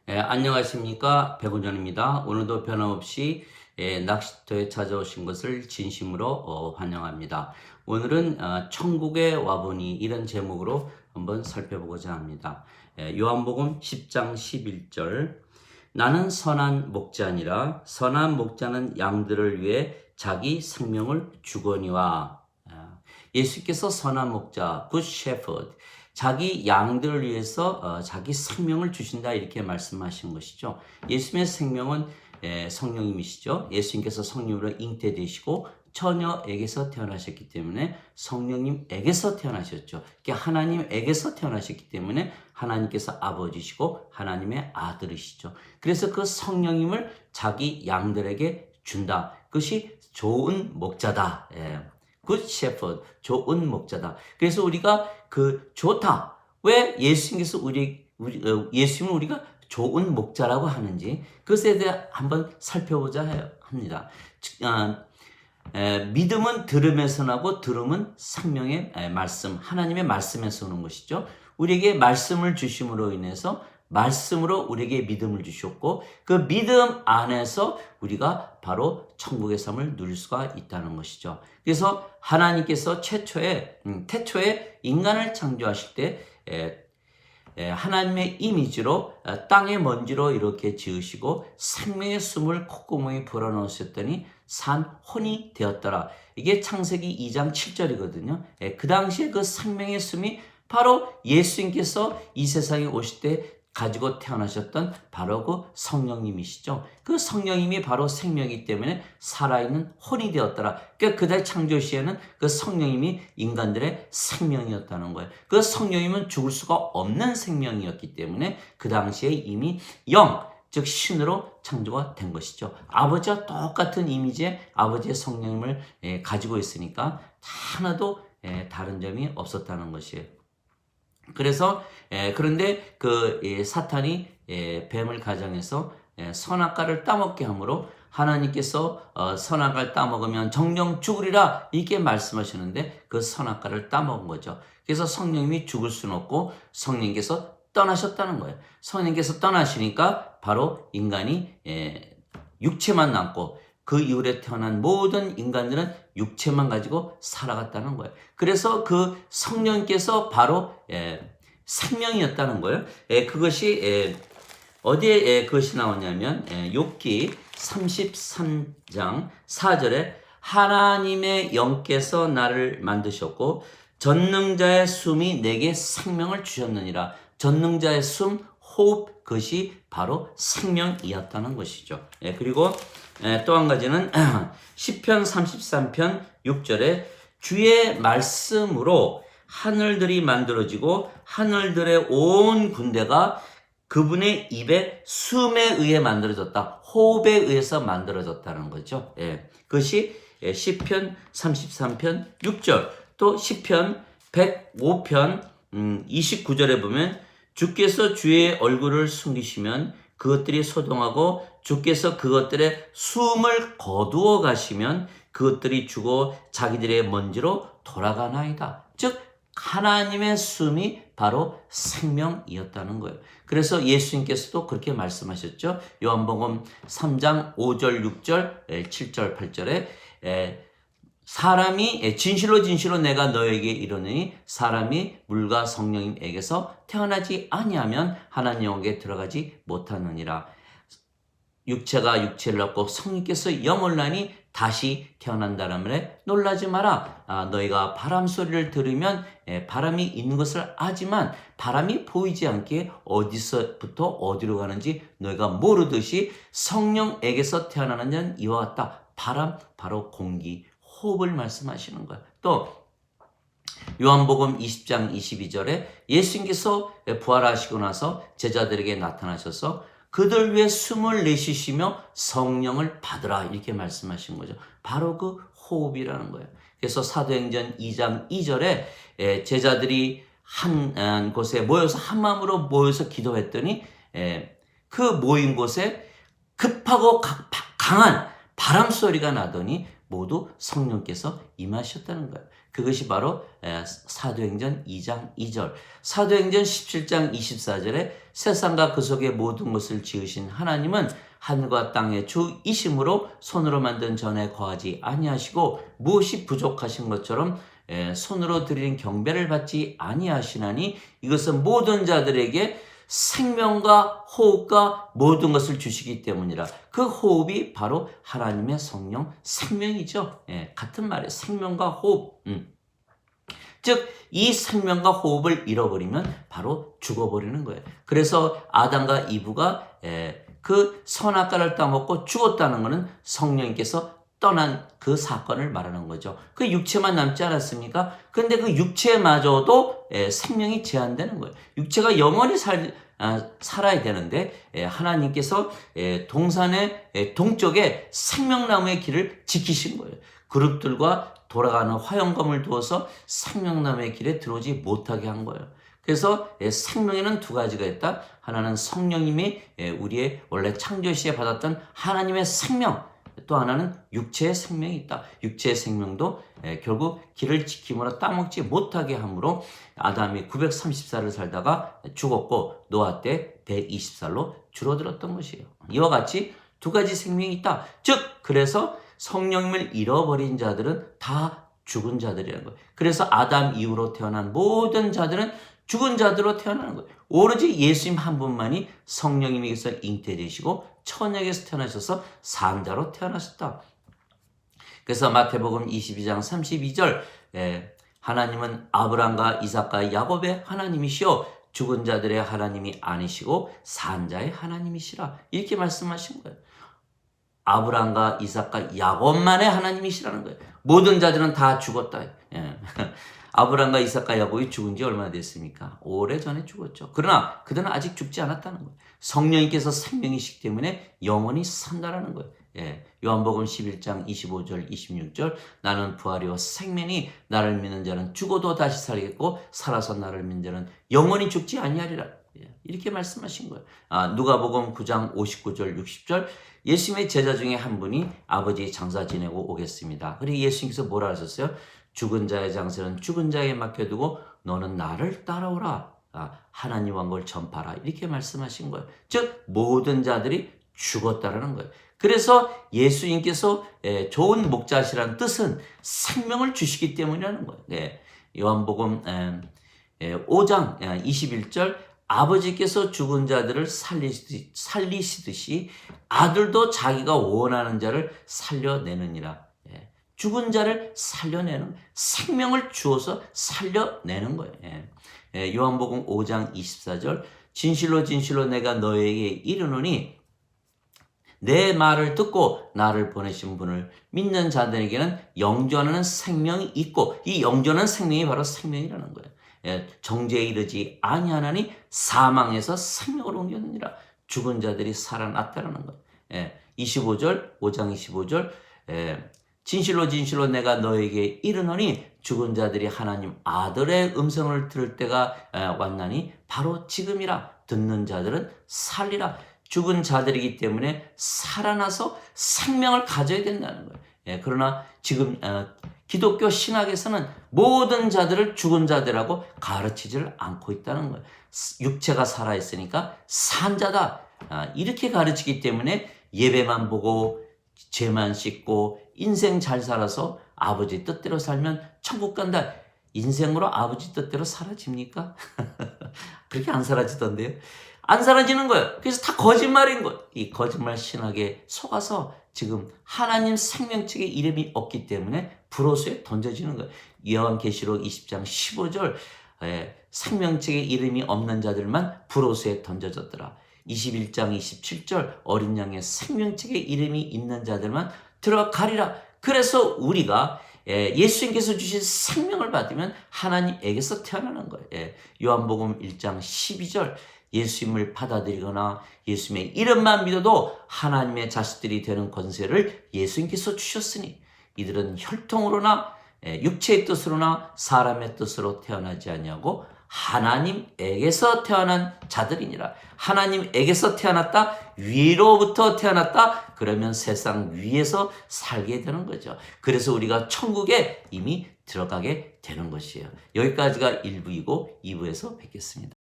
안녕하십니까, 백운전입니다. 오늘도 변함없이 낚시터에 찾아오신 것을 진심으로 환영합니다. 오늘은 천국에 와보니 이런 제목으로 한번 살펴보고자 합니다. 요한복음 10장 11절, 나는 선한 목자니라. 선한 목자는 양들을 위해 자기 생명을 주거니와. 예수께서 선한 목자, good shepherd, 자기 양들을 위해서 자기 생명을 주신다, 이렇게 말씀하신 것이죠. 예수님의 생명은 성령님이시죠. 예수님께서 성령으로 잉태되시고 처녀에게서 태어나셨기 때문에 성령님에게서 태어나셨죠. 하나님에게서 태어나셨기 때문에 하나님께서 아버지시고 하나님의 아들이시죠. 그래서 그 성령님을 자기 양들에게 준다. 그것이 좋은 목자다. good shepherd, 좋은 목자다. 그래서 우리가 좋다. 왜 예수님께서 예수님을 우리가 좋은 목자라고 하는지 그것에 대해 한번 살펴보자 합니다. 믿음은 들음에서 나고 들음은 생명의 말씀, 하나님의 말씀에서 오는 것이죠. 우리에게 말씀을 주심으로 인해서 말씀으로 우리에게 믿음을 주셨고 그 믿음 안에서 우리가 바로 천국의 삶을 누릴 수가 있다는 것이죠. 그래서 하나님께서 태초에 인간을 창조하실 때 하나님의 이미지로 땅의 먼지로 이렇게 지으시고 생명의 숨을 콧구멍에 불어넣으셨더니 산혼이 되었더라. 이게 창세기 2장 7절이거든요. 그 당시에 그 생명의 숨이 바로 예수님께서 이 세상에 오실 때 가지고 태어나셨던 바로 그 성령님이시죠. 그 성령님이 바로 생명이기 때문에 살아있는 혼이 되었더라. 그러니까 그달 창조 시에는 그 성령님이 인간들의 생명이었다는 거예요. 그 성령님은 죽을 수가 없는 생명이었기 때문에 그 당시에 이미 즉 신으로 창조가 된 것이죠. 아버지와 똑같은 이미지의 아버지의 성령님을 가지고 있으니까 하나도 다른 점이 없었다는 것이에요. 그래서 그런데 사탄이 뱀을 가장해서 선악과를 따먹게 하므로 하나님께서 선악과를 따먹으면 정령 죽으리라 이렇게 말씀하시는데 그 선악과를 따먹은 거죠. 그래서 성령님이 죽을 수는 없고 성령님께서 떠나셨다는 거예요. 성령님께서 떠나시니까 바로 인간이 육체만 남고 그 이후에 태어난 모든 인간들은 육체만 가지고 살아갔다는 거예요. 그래서 그 성령께서 바로 생명이었다는 거예요. 그것이 어디에 그것이 나오냐면 욥기 33장 4절에 하나님의 영께서 나를 만드셨고 전능자의 숨이 내게 생명을 주셨느니라. 전능자의 숨, 호흡, 그것이 바로 생명이었다는 것이죠. 그리고 또 한 가지는 시편 33편 6절에 주의 말씀으로 하늘들이 만들어지고 하늘들의 온 군대가 그분의 입에 숨에 의해 만들어졌다. 호흡에 의해서 만들어졌다는 거죠. 그것이 시편 33편 6절. 또 시편 105편 29절에 보면 주께서 주의 얼굴을 숨기시면 그것들이 소동하고 주께서 그것들의 숨을 거두어 가시면 그것들이 죽어 자기들의 먼지로 돌아가나이다. 즉 하나님의 숨이 바로 생명이었다는 거예요. 그래서 예수님께서도 그렇게 말씀하셨죠. 요한복음 3장 5절 6절 7절 8절에 사람이 진실로 진실로 내가 너에게 이르노니 사람이 물과 성령님에게서 태어나지 아니하면 하나님 영역에 들어가지 못하느니라. 육체가 육체를 얻고 성령께서 영을 나니 다시 태어난다는 말에 놀라지 마라. 너희가 바람 소리를 들으면 바람이 있는 것을 알지만 바람이 보이지 않게 어디서부터 어디로 가는지 너희가 모르듯이 성령에게서 태어나는 자는 이와 같다. 바람, 바로 공기, 호흡을 말씀하시는 거예요. 또 요한복음 20장 22절에 예수님께서 부활하시고 나서 제자들에게 나타나셔서 그들 위해 숨을 내쉬시며 성령을 받으라 이렇게 말씀하신 거죠. 바로 그 호흡이라는 거예요. 그래서 사도행전 2장 2절에 제자들이 한 곳에 모여서 한 마음으로 모여서 기도했더니 그 모인 곳에 급하고 강한 바람 소리가 나더니 모두 성령께서 임하셨다는 거예요. 그것이 바로 사도행전 2장 2절, 사도행전 17장 24절에 세상과 그 속의 모든 것을 지으신 하나님은 하늘과 땅의 주이심으로 손으로 만든 전에 거하지 아니하시고 무엇이 부족하신 것처럼 손으로 드리는 경배를 받지 아니하시나니 이것은 모든 자들에게 생명과 호흡과 모든 것을 주시기 때문이라. 그 호흡이 바로 하나님의 성령 생명이죠. 같은 말이에요. 생명과 호흡. 즉 이 생명과 호흡을 잃어버리면 바로 죽어버리는 거예요. 그래서 아담과 이브가 그 선악과를 따먹고 죽었다는 것은 성령님께서 떠난 그 사건을 말하는 거죠. 그 육체만 남지 않았습니까? 근데 그 육체마저도 생명이 제한되는 거예요. 육체가 영원히 살아야 되는데 하나님께서 동산의 동쪽에 생명나무의 길을 지키신 거예요. 그룹들과 돌아가는 화영검을 두어서 생명나무의 길에 들어오지 못하게 한 거예요. 그래서 생명에는 두 가지가 있다. 하나는 성령님이 우리의 원래 창조 시에 받았던 하나님의 생명, 또 하나는 육체의 생명이 있다. 육체의 생명도 결국 길을 지킴으로 따먹지 못하게 함으로 아담이 930살을 살다가 죽었고 노아 때 120살로 줄어들었던 것이에요. 이와 같이 두 가지 생명이 있다. 즉 그래서 성령님을 잃어버린 자들은 다 죽은 자들이라는 거예요. 그래서 아담 이후로 태어난 모든 자들은 죽은 자들로 태어나는 거예요. 오로지 예수님 한 분만이 성령님에게서 잉태되시고 천국에서 태어나셔서 산자로 태어나셨다. 그래서 마태복음 22장 32절 하나님은 아브라함과 이삭과 야곱의 하나님이시오 죽은 자들의 하나님이 아니시고 산자의 하나님이시라 이렇게 말씀하신 거예요. 아브라함과 이삭과 야곱만의 하나님이시라는 거예요. 모든 자들은 다 죽었다. 아브라함과 이삭과 야곱이 죽은 지 얼마나 됐습니까? 오래전에 죽었죠. 그러나 그들은 아직 죽지 않았다는 거예요. 성령님께서 생명이시기 때문에 영원히 산다라는 거예요. 요한복음 11장 25절 26절 나는 부활이요 생명이 나를 믿는 자는 죽어도 다시 살겠고 살아서 나를 믿는 자는 영원히 죽지 아니하리라. 이렇게 말씀하신 거예요. 누가복음 9장 59절 60절 예수님의 제자 중에 한 분이 아버지 장사 지내고 오겠습니다. 그리고 예수님께서 뭐라 하셨어요? 죽은 자의 장사는 죽은 자에게 맡겨두고 너는 나를 따라오라. 하나님 왕국을 전파라. 이렇게 말씀하신 거예요. 즉 모든 자들이 죽었다라는 거예요. 그래서 예수님께서 좋은 목자시라는 뜻은 생명을 주시기 때문이라는 거예요. 요한복음 5장 21절 아버지께서 죽은 자들을 살리시듯이 아들도 자기가 원하는 자를 살려내느니라. 죽은 자를 살려내는 생명을 주어서 살려내는 거예요. 요한복음 5장 24절 진실로 진실로 내가 너에게 이르노니 내 말을 듣고 나를 보내신 분을 믿는 자들에게는 영존하는 생명이 있고 이 영존하는 생명이 바로 생명이라는 거예요. 정죄에 이르지 아니하나니 사망에서 생명으로 옮겼느니라. 죽은 자들이 살아났다는 거예요. 25절 5장 25절 진실로 진실로 내가 너에게 이르노니 죽은 자들이 하나님 아들의 음성을 들을 때가 왔나니 바로 지금이라. 듣는 자들은 살리라. 죽은 자들이기 때문에 살아나서 생명을 가져야 된다는 거예요. 그러나 지금 기독교 신학에서는 모든 자들을 죽은 자들하고 가르치지를 않고 있다는 거예요. 육체가 살아있으니까 산자다. 이렇게 가르치기 때문에 예배만 보고 죄만 씻고 인생 잘 살아서 아버지 뜻대로 살면 천국 간다. 인생으로 아버지 뜻대로 사라집니까? 그렇게 안 사라지던데요. 안 사라지는 거예요. 그래서 다 거짓말인 거예요. 이 거짓말 신학에 속아서 지금 하나님 생명책의 이름이 없기 때문에 불호수에 던져지는 거예요. 요한계시록 20장 15절 생명책의 이름이 없는 자들만 불호수에 던져졌더라. 21장 27절 어린 양의 생명책의 이름이 있는 자들만 들어가리라. 그래서 우리가 예수님께서 주신 생명을 받으면 하나님에게서 태어나는 거예요. 요한복음 1장 12절 예수님을 받아들이거나 예수님의 이름만 믿어도 하나님의 자식들이 되는 권세를 예수님께서 주셨으니 이들은 혈통으로나 육체의 뜻으로나 사람의 뜻으로 태어나지 아니하고 하나님에게서 태어난 자들이니라. 하나님에게서 태어났다, 위로부터 태어났다, 그러면 세상 위에서 살게 되는 거죠. 그래서 우리가 천국에 이미 들어가게 되는 것이에요. 여기까지가 1부이고 2부에서 뵙겠습니다.